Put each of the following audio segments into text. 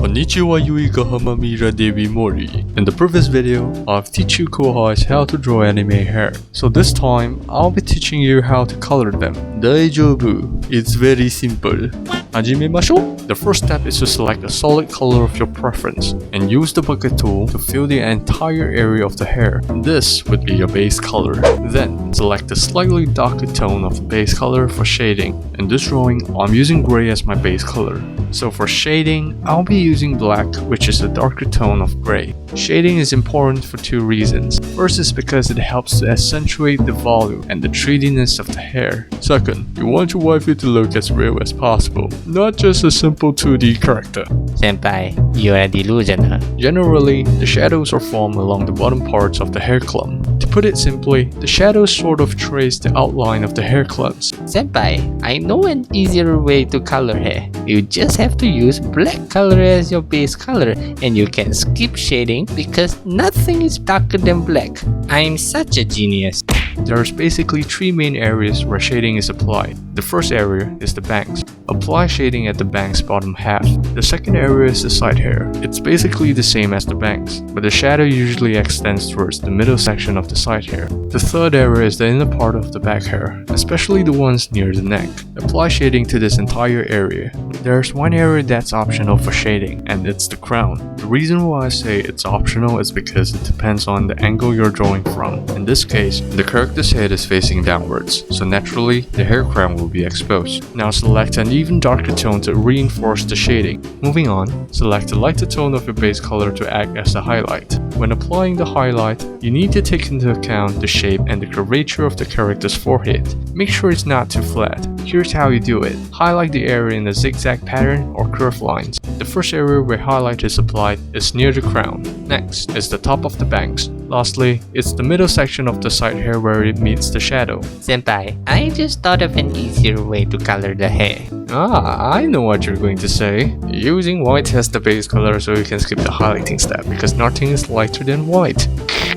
Konnichiwa Yuiga Hamamira Devi Mori. In the previous video, I've teach you kohais how to draw anime hair. So this time, I'll be teaching you how to color them. Daijoubu. It's very simple. Hajimemashou. The first step is to select a solid color of your preference and use the bucket tool to fill the entire area of the hair. This would be your base color. Then, select a slightly darker tone of the base color for shading. In this drawing, I'm using gray as my base color. So for shading, I'll be using black, which is a darker tone of gray. Shading is important for two reasons. First is because it helps to accentuate the volume and the treatiness of the hair. Second, you want your waifu to look as real as possible, not just a simple 2D character. Senpai, you're a delusional. Generally, the shadows are formed along the bottom parts of the hair clump. To put it simply, the shadows sort of trace the outline of the hair clumps. Senpai, I know an easier way to color hair. You just have to use black color as your base color and you can skip shading because nothing is darker than black. I'm such a genius. There's basically three main areas where shading is applied. The first area is the bangs. Apply shading at the bangs bottom half. The second area is the side hair. It's basically the same as the bangs, but the shadow usually extends towards the middle section of the side hair. The third area is the inner part of the back hair, especially the ones near the neck. Apply shading to this entire area. There's one area that's optional for shading, and it's the crown. The reason why I say it's optional is because it depends on the angle you're drawing from. In this case, the character's head is facing downwards, so naturally, the hair crown will be exposed. Now select an even darker tone to reinforce the shading. Moving on, select a lighter tone of your base color to act as a highlight. When applying the highlight, you need to take into account the shape and the curvature of the character's forehead. Make sure it's not too flat. Here's how you do it. Highlight the area in a zigzag pattern or curved lines. The first area where highlight is applied is near the crown. Next is the top of the bangs. Lastly, it's the middle section of the side hair where it meets the shadow. Senpai, I just thought of an easier way to color the hair. I know what you're going to say. Using white as the base color so you can skip the highlighting step because nothing is lighter than white.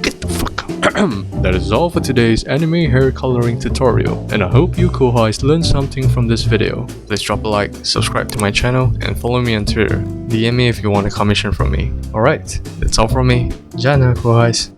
Get the fuck out. That is all for today's anime hair coloring tutorial, and I hope you kohais learned something from this video. Please drop a like, subscribe to my channel, and follow me on Twitter. DM me if you want a commission from me. Alright, that's all from me. Ja na kohais.